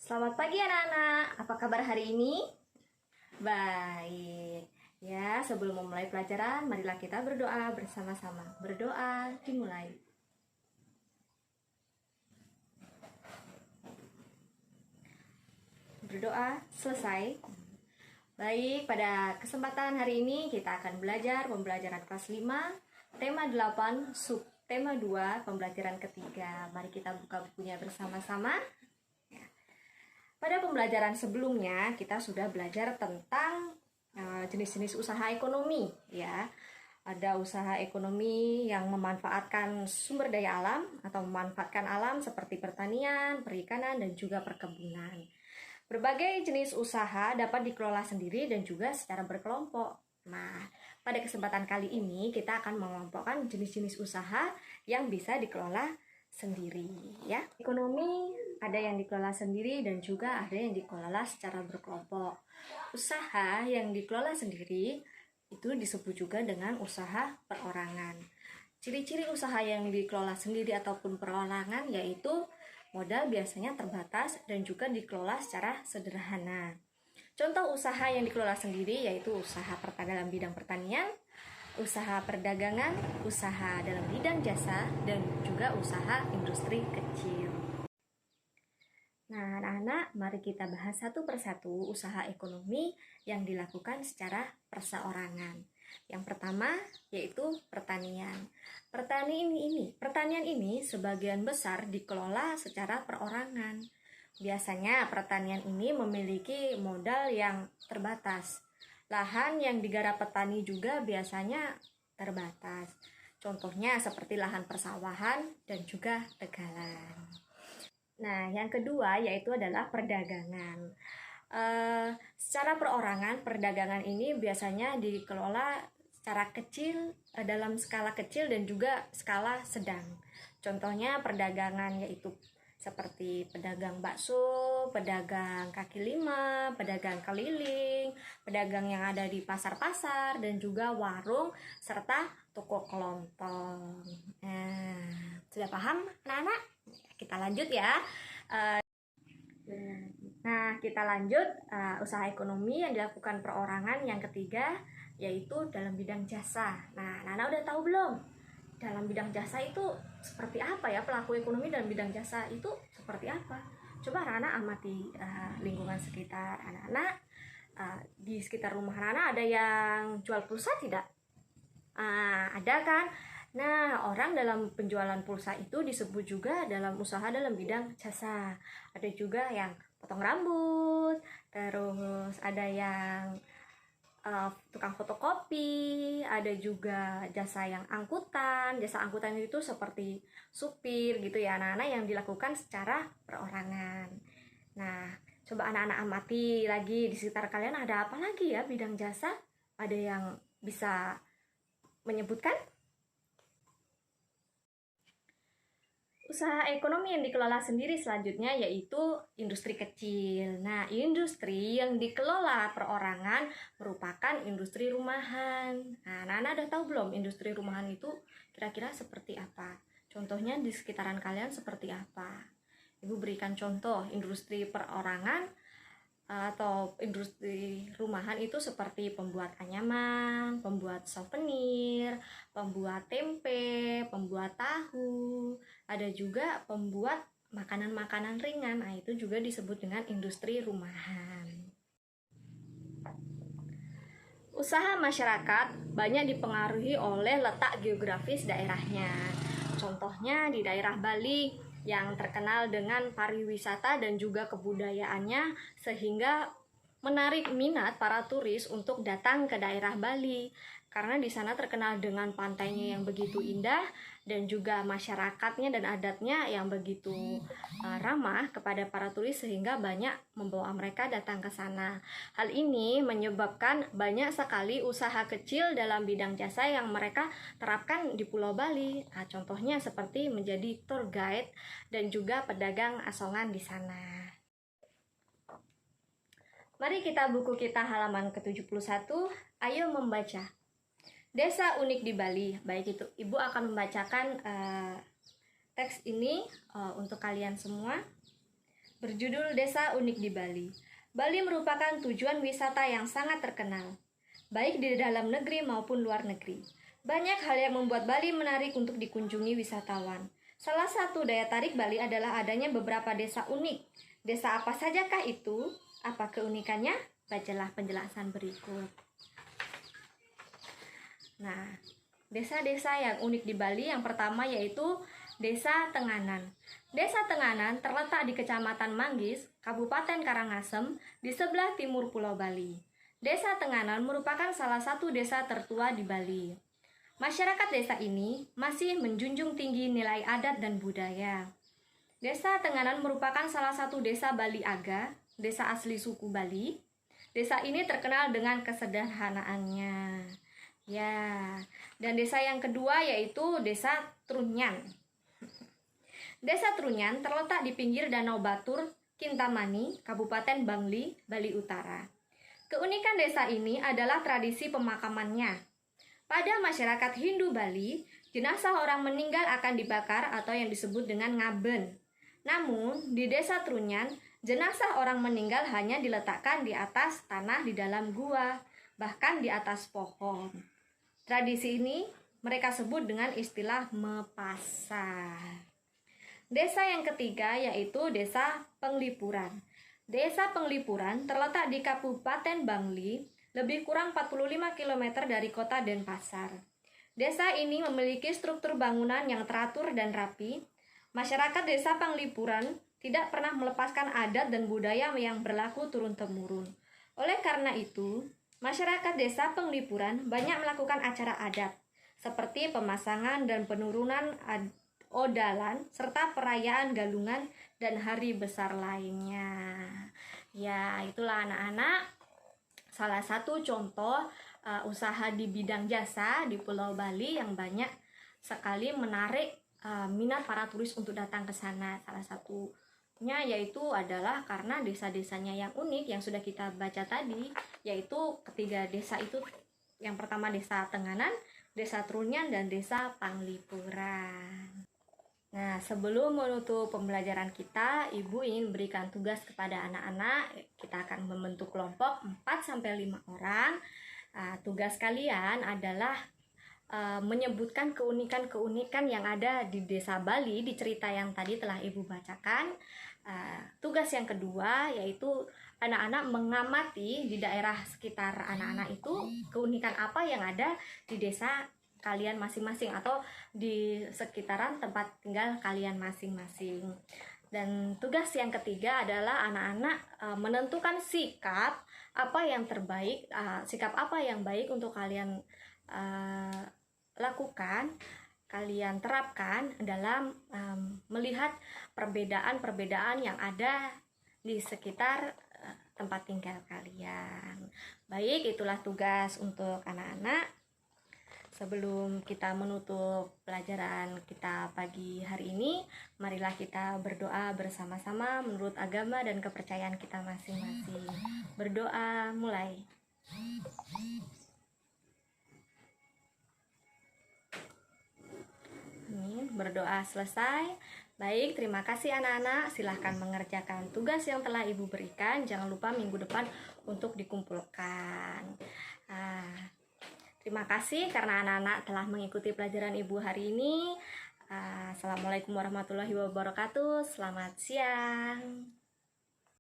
Selamat pagi anak-anak, apa kabar hari ini? Baik. Ya, sebelum memulai pelajaran, marilah kita berdoa bersama-sama. Berdoa dimulai. Berdoa selesai. Baik, pada kesempatan hari ini kita akan belajar pembelajaran kelas 5, tema 8, sub tema 2, pembelajaran ketiga. Mari kita buka bukunya bersama-sama. Pada pembelajaran sebelumnya kita sudah belajar tentang jenis-jenis usaha ekonomi, ya. Ada usaha ekonomi yang memanfaatkan sumber daya alam atau memanfaatkan alam seperti pertanian, perikanan, dan juga perkebunan. Berbagai jenis usaha dapat dikelola sendiri dan juga secara berkelompok. Nah, pada kesempatan kali ini kita akan mengelompokkan jenis-jenis usaha yang bisa dikelola sendiri, ya. Ekonomi ada yang dikelola sendiri dan juga ada yang dikelola secara berkelompok. Usaha yang dikelola sendiri itu disebut juga dengan usaha perorangan. Ciri-ciri usaha yang dikelola sendiri ataupun perorangan yaitu modal biasanya terbatas dan juga dikelola secara sederhana. Contoh usaha yang dikelola sendiri yaitu usaha dalam bidang pertanian, usaha perdagangan, usaha dalam bidang jasa, dan juga usaha industri kecil. Nah, anak-anak, mari kita bahas satu persatu usaha ekonomi yang dilakukan secara perseorangan. Yang pertama yaitu pertanian. Pertanian ini sebagian besar dikelola secara perorangan. Biasanya pertanian ini memiliki modal yang terbatas. Lahan yang digarap petani juga biasanya terbatas. Contohnya seperti lahan persawahan dan juga tegalan. Nah, yang kedua yaitu adalah perdagangan. Secara perorangan, perdagangan ini biasanya dikelola secara kecil, dalam skala kecil dan juga skala sedang. Contohnya perdagangan yaitu seperti pedagang bakso, pedagang kaki lima, pedagang keliling, pedagang yang ada di pasar-pasar, dan juga warung, serta toko kelontong. Nah, sudah paham anak-anak? Kita lanjut ya. Nah, kita lanjut usaha ekonomi yang dilakukan perorangan yang ketiga yaitu dalam bidang jasa. Nah, anak-anak udah tahu belum? Dalam bidang jasa itu seperti apa ya? Pelaku ekonomi dalam bidang jasa itu seperti apa? Coba anak-anak amati lingkungan sekitar anak-anak. Di sekitar rumah anak-anak ada yang jual pulsa tidak? Ada kan? Nah, orang dalam penjualan pulsa itu disebut juga dalam usaha dalam bidang jasa. Ada juga yang potong rambut, terus ada yang tukang fotokopi, ada juga jasa yang angkutan. Jasa angkutan itu seperti supir gitu ya anak-anak, yang dilakukan secara perorangan. Nah, coba anak-anak amati lagi di sekitar kalian ada apa lagi ya bidang jasa? Ada yang bisa menyebutkan? Usaha ekonomi yang dikelola sendiri selanjutnya yaitu industri kecil. Nah, industri yang dikelola perorangan merupakan industri rumahan. Nah, anak-anak udah tahu belum industri rumahan itu kira-kira seperti apa? Contohnya di sekitaran kalian seperti apa? Ibu berikan contoh industri perorangan atau industri rumahan itu seperti pembuat anyaman, pembuat souvenir, pembuat tempe, pembuat tahu, ada juga pembuat makanan-makanan ringan. Nah, itu juga disebut dengan industri rumahan. Usaha masyarakat banyak dipengaruhi oleh letak geografis daerahnya. Contohnya di daerah Bali yang terkenal dengan pariwisata dan juga kebudayaannya sehingga menarik minat para turis untuk datang ke daerah Bali karena di sana terkenal dengan pantainya yang begitu indah dan juga masyarakatnya dan adatnya yang begitu ramah kepada para turis sehingga banyak membawa mereka datang ke sana. Hal ini menyebabkan banyak sekali usaha kecil dalam bidang jasa yang mereka terapkan di Pulau Bali. Nah, contohnya seperti menjadi tour guide dan juga pedagang asongan di sana. Mari kita buku kita halaman ke-71, ayo membaca. Desa unik di Bali. Baik, itu Ibu akan membacakan teks ini untuk kalian semua. berjudul Desa Unik di Bali. Bali merupakan tujuan wisata yang sangat terkenal, baik di dalam negeri maupun luar negeri. Banyak hal yang membuat Bali menarik untuk dikunjungi wisatawan. Salah satu daya tarik Bali adalah adanya beberapa desa unik. Desa apa sajakah itu? Apa keunikannya? Bacalah penjelasan berikut. Nah, desa-desa yang unik di Bali yang pertama yaitu Desa Tenganan. Desa Tenganan terletak di Kecamatan Manggis, Kabupaten Karangasem, di sebelah timur Pulau Bali. Desa Tenganan merupakan salah satu desa tertua di Bali. Masyarakat desa ini masih menjunjung tinggi nilai adat dan budaya. Desa Tenganan merupakan salah satu desa Bali Aga, desa asli suku Bali. Desa ini terkenal dengan kesederhanaannya. Ya, dan desa yang kedua yaitu Desa Trunyan. Desa Trunyan terletak di pinggir Danau Batur, Kintamani, Kabupaten Bangli, Bali Utara. Keunikan desa ini adalah tradisi pemakamannya. Pada masyarakat Hindu Bali, jenazah orang meninggal akan dibakar atau yang disebut dengan ngaben. Namun, di Desa Trunyan, jenazah orang meninggal hanya diletakkan di atas tanah di dalam gua, bahkan di atas pohon. Tradisi ini mereka sebut dengan istilah mepasar. Desa yang ketiga yaitu Desa Penglipuran. Desa Penglipuran terletak di Kabupaten Bangli, lebih kurang 45 km dari kota Denpasar. Desa ini memiliki struktur bangunan yang teratur dan rapi. Masyarakat Desa Penglipuran tidak pernah melepaskan adat dan budaya yang berlaku turun-temurun. Oleh karena itu, masyarakat Desa Penglipuran banyak melakukan acara adat, seperti pemasangan dan penurunan odalan, serta perayaan galungan dan hari besar lainnya. Ya, itulah anak-anak salah satu contoh usaha di bidang jasa di Pulau Bali yang banyak sekali menarik minat para turis untuk datang ke sana. Salah satunya yaitu adalah karena desa-desanya yang unik yang sudah kita baca tadi, yaitu ketiga desa itu. Yang pertama Desa Tenganan, Desa Trunyan, dan Desa Penglipuran. Nah, sebelum menutup pembelajaran kita, Ibu ingin berikan tugas kepada anak-anak. Kita akan membentuk kelompok 4-5 orang. Tugas kalian adalah menyebutkan keunikan-keunikan yang ada di Desa Bali di cerita yang tadi telah Ibu bacakan. Tugas yang kedua yaitu anak-anak mengamati di daerah sekitar anak-anak itu keunikan apa yang ada di desa kalian masing-masing atau di sekitaran tempat tinggal kalian masing-masing. Dan tugas yang ketiga adalah anak-anak menentukan sikap apa yang terbaik, sikap apa yang baik untuk kalian lakukan, kalian terapkan dalam melihat perbedaan-perbedaan yang ada di sekitar tempat tinggal kalian. Baik, itulah tugas untuk anak-anak. Sebelum kita menutup pelajaran kita pagi hari ini, marilah kita berdoa bersama-sama menurut agama dan kepercayaan kita masing-masing. Berdoa, mulai. Berdoa selesai. Baik, terima kasih anak-anak. Silahkan mengerjakan tugas yang telah Ibu berikan. Jangan lupa minggu depan untuk dikumpulkan. Terima kasih karena anak-anak telah mengikuti pelajaran Ibu hari ini. Assalamualaikum warahmatullahi wabarakatuh. Selamat siang.